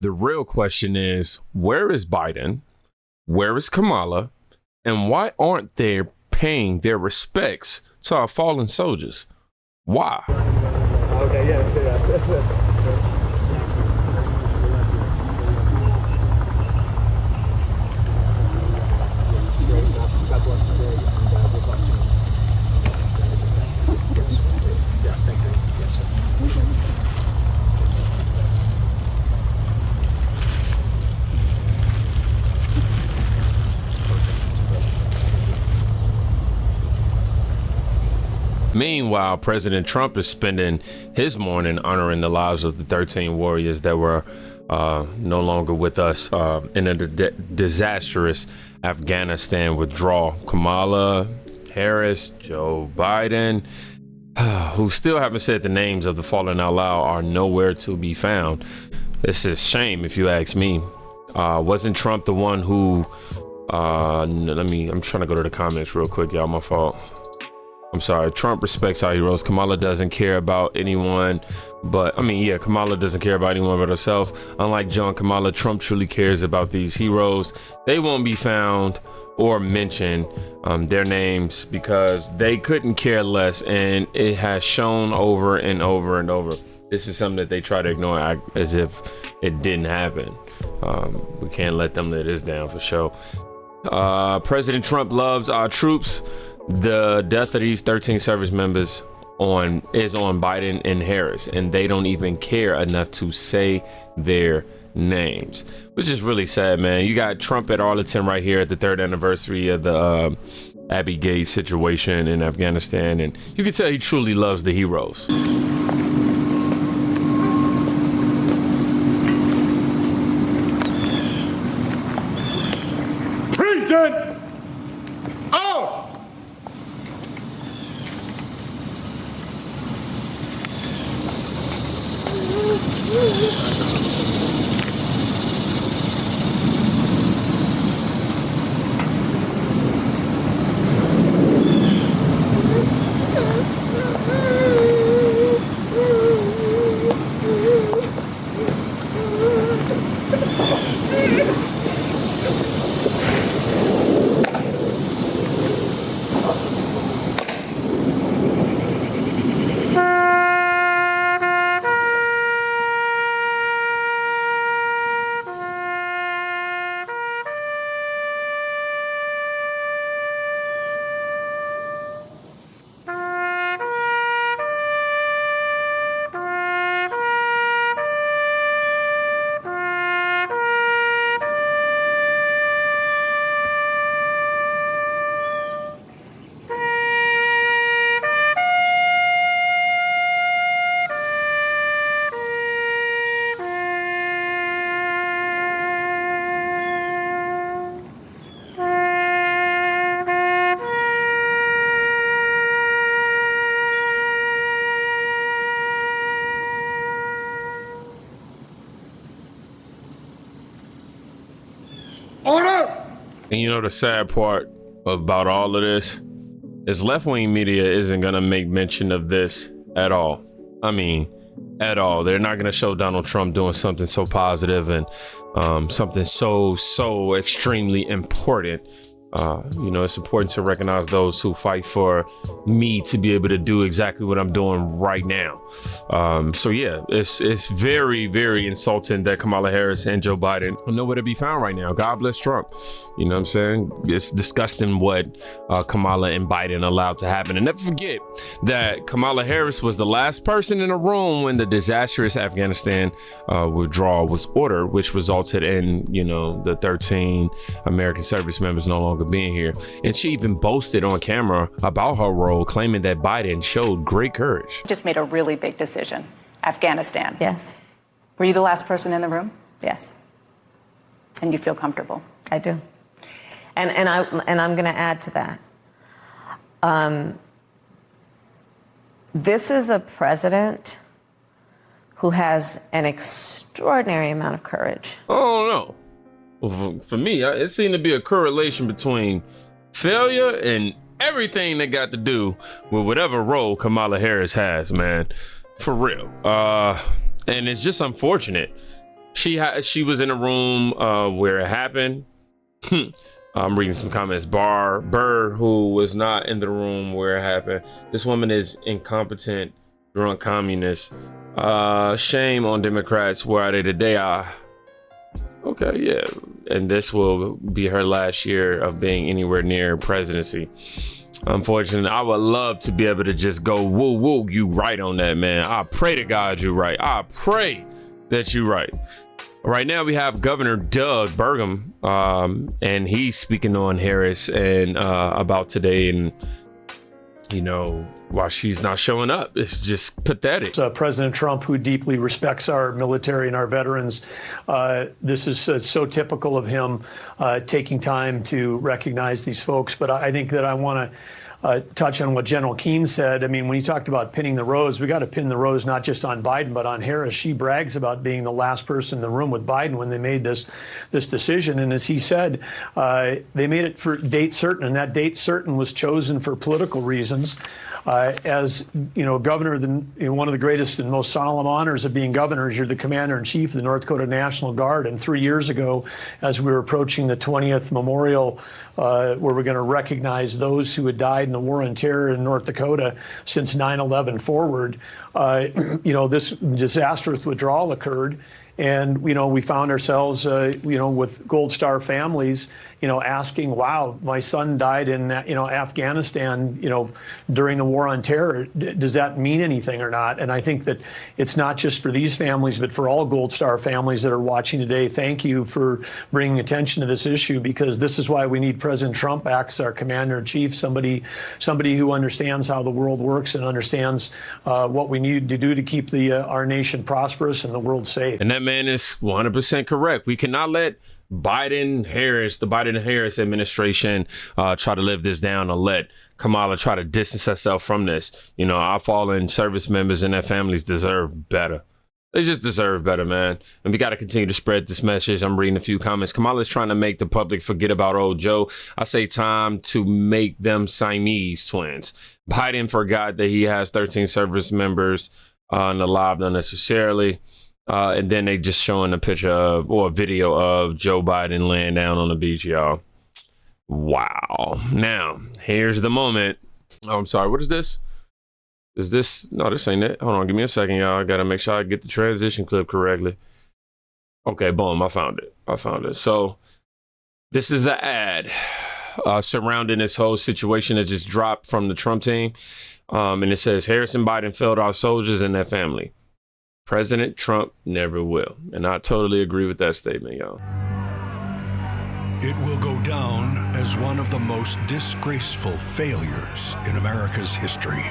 The real question is, where is Biden? Where is Kamala? And why aren't they paying their respects to our fallen soldiers? Why? Okay, yeah. Meanwhile, President Trump is spending his morning honoring the lives of the 13 warriors that were no longer with us in a disastrous Afghanistan withdrawal. Kamala Harris, Joe Biden, who still haven't said the names of the fallen out loud, are nowhere to be found. It's a shame, if you ask me. Wasn't Trump the one who I'm trying to go to the comments real quick, y'all. My fault. I'm sorry. Trump respects our heroes. Kamala doesn't care about anyone Kamala doesn't care about anyone but herself. Unlike John Kamala, Trump truly cares about these heroes. They won't be found or mention their names because they couldn't care less, and it has shown over and over and over. This is something that they try to ignore as if it didn't happen. We can't let them let this down for sure. President Trump loves our troops. The death of these 13 service members is on Biden and Harris, and they don't even care enough to say their names, which is really sad, man. You got Trump at Arlington right here at the 3rd anniversary of the Abbey Gate situation in Afghanistan, and you can tell he truly loves the heroes. Treason! Out! Order! And you know the sad part about all of this is left-wing media isn't gonna make mention of this at all. I mean, at all. They're not gonna show Donald Trump doing something so positive and something so extremely important. It's important to recognize those who fight for me to be able to do exactly what I'm doing right now. It's very, very insulting that Kamala Harris and Joe Biden are nowhere to be found right now. God bless Trump. You know what I'm saying? It's disgusting what Kamala and Biden allowed to happen. And never forget that Kamala Harris was the last person in the room when the disastrous Afghanistan withdrawal was ordered, which resulted in, the 13 American service members no longer being here. And she even boasted on camera about her role, claiming that Biden showed great courage. Just made a really big decision. Afghanistan. Yes. Were you the last person in the room? Yes. And you feel comfortable? I do. And I'm going to add to that. This is a president who has an extraordinary amount of courage. Oh, no. Well, for me, it seemed to be a correlation between failure and everything that got to do with whatever role Kamala Harris has, man. For real. And it's just unfortunate She was in a room where it happened. I'm reading some comments. Burr, who was not in the room where it happened. This woman is incompetent, drunk communist. Shame on Democrats. Where are they today? Okay, yeah. And this will be her last year of being anywhere near presidency. Unfortunately, I would love to be able to just go, woo, woo, you right on that, man. I pray to God you right. I pray that you right. Right now we have Governor Doug Burgum, and he's speaking on Harris and about today, and you know, why she's not showing up. It's just pathetic. President Trump, who deeply respects our military and our veterans, this is so typical of him, taking time to recognize these folks. But I think that I want to touch on what General Kean said. I mean, when he talked about pinning the rose, we got to pin the rose not just on Biden, but on Harris. She brags about being the last person in the room with Biden when they made this decision. And as he said, they made it for date certain, and that date certain was chosen for political reasons. As you know, governor, one of the greatest and most solemn honors of being governor is you're the commander-in-chief of the North Dakota National Guard. And 3 years ago, as we were approaching the 20th memorial, where we're going to recognize those who had died in the war on terror in North Dakota since 9/11 forward, you know, this disastrous withdrawal occurred. And, you know, we found ourselves, you know, with Gold Star families, you know, asking, wow, my son died in, you know, Afghanistan, you know, during the war on terror. Does that mean anything or not? And I think that it's not just for these families, but for all Gold Star families that are watching today. Thank you for bringing attention to this issue, because this is why we need President Trump back as our commander-in-chief, somebody who understands how the world works and understands what we need to do to keep our nation prosperous and the world safe. And that man is 100% correct. We cannot let the Biden and Harris administration try to live this down, or let Kamala try to distance herself from this. You know, our fallen service members and their families deserve better. They just deserve better, man. And we got to continue to spread this message. I'm reading a few comments. Kamala's trying to make the public forget about old Joe. I say time to make them Siamese twins. Biden forgot that he has 13 service members alive unnecessarily. And then they just showing a picture of, or a video of, Joe Biden laying down on the beach, y'all. Wow. Now, here's the moment. Oh, I'm sorry. What is this? Is this? No, this ain't it. Hold on. Give me a second, y'all. I got to make sure I get the transition clip correctly. Okay, boom. I found it. So this is the ad surrounding this whole situation that just dropped from the Trump team. And it says, Harris and Biden failed our soldiers and their family. President Trump never will. And I totally agree with that statement, y'all. It will go down as one of the most disgraceful failures in America's history.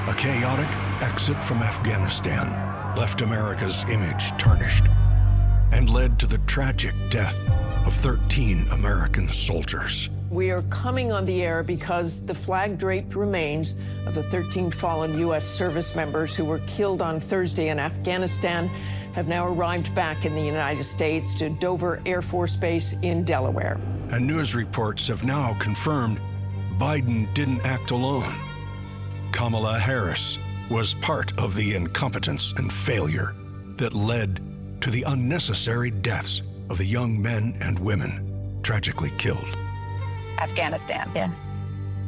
A chaotic exit from Afghanistan left America's image tarnished and led to the tragic death of 13 American soldiers. We are coming on the air because the flag-draped remains of the 13 fallen U.S. service members who were killed on Thursday in Afghanistan have now arrived back in the United States to Dover Air Force Base in Delaware. And news reports have now confirmed Biden didn't act alone. Kamala Harris was part of the incompetence and failure that led to the unnecessary deaths of the young men and women tragically killed. Afghanistan. Yes.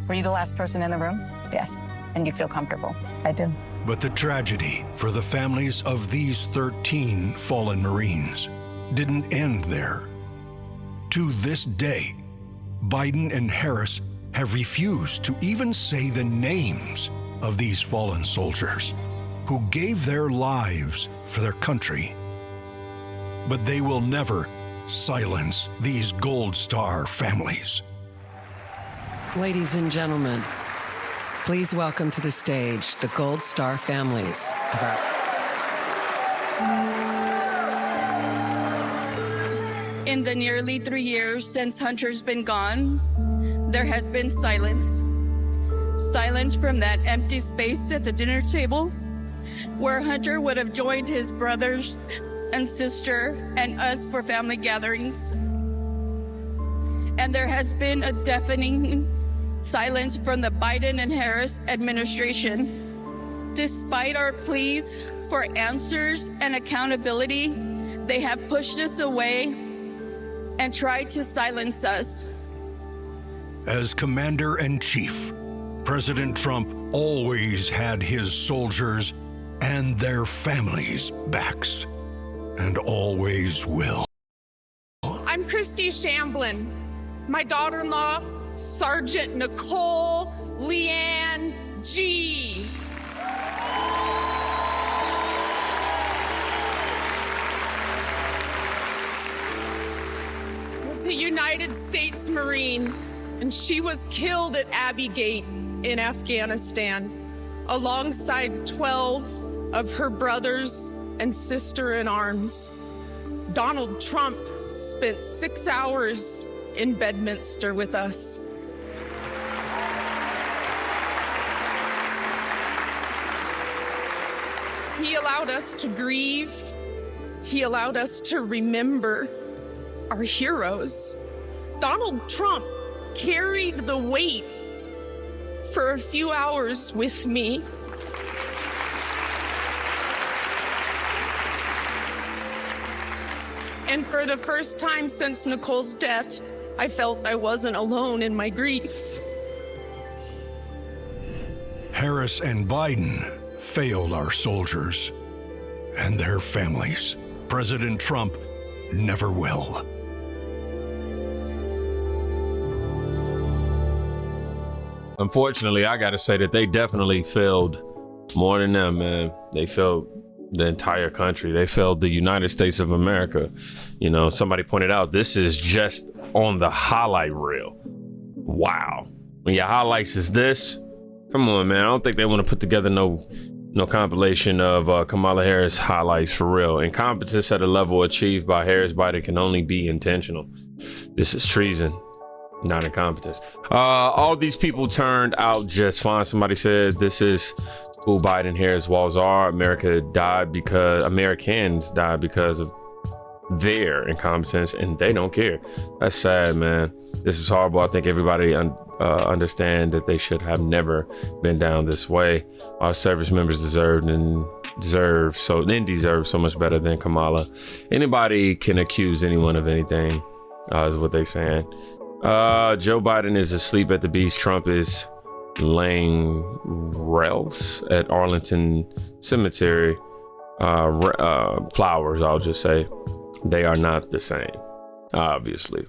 Were you the last person in the room? Yes, And you feel comfortable? I do. But the tragedy for the families of these 13 fallen Marines didn't end there. To this day, Biden and Harris have refused to even say the names of these fallen soldiers who gave their lives for their country. But they will never silence these Gold Star families. Ladies and gentlemen, please welcome to the stage the Gold Star families of our... In the nearly 3 years since Hunter's been gone, there has been silence. Silence from that empty space at the dinner table where Hunter would have joined his brothers and sister and us for family gatherings. And there has been a deafening silence from the Biden and Harris administration. Despite our pleas for answers and accountability, They have pushed us away and tried to silence us. As Commander-in-Chief, President Trump always had his soldiers and their families' backs, and always will. I'm Christy Shamblin. My daughter-in-law, Sergeant Nicole Leanne G. Was a United States Marine, and she was killed at Abbey Gate in Afghanistan, alongside 12 of her brothers and sister-in-arms. Donald Trump spent 6 hours in Bedminster with us. He allowed us to grieve. He allowed us to remember our heroes. Donald Trump carried the weight for a few hours with me. And for the first time since Nicole's death, I felt I wasn't alone in my grief. Harris and Biden failed our soldiers and their families. President Trump never will. Unfortunately, I got to say that they definitely failed more than them, man. They failed the entire country. They failed the United States of America. You know, somebody pointed out this is just on the highlight reel. Wow. When your highlights is this, come on, man. I don't think they want to put together no compilation of Kamala Harris highlights for real. Incompetence at a level achieved by Harris Biden can only be intentional. This is treason, not incompetence. All these people turned out just fine. Somebody said this is who Biden Harris walls are. Americans died because of their incompetence, and they don't care. That's sad, man. This is horrible. I think everybody understand that they should have never been down this way. Our service members deserve so much better than Kamala. Anybody can accuse anyone of anything, is what they saying. Joe Biden is asleep at the beach. Trump is laying rails at Arlington Cemetery. Flowers, I'll just say. They are not the same, obviously.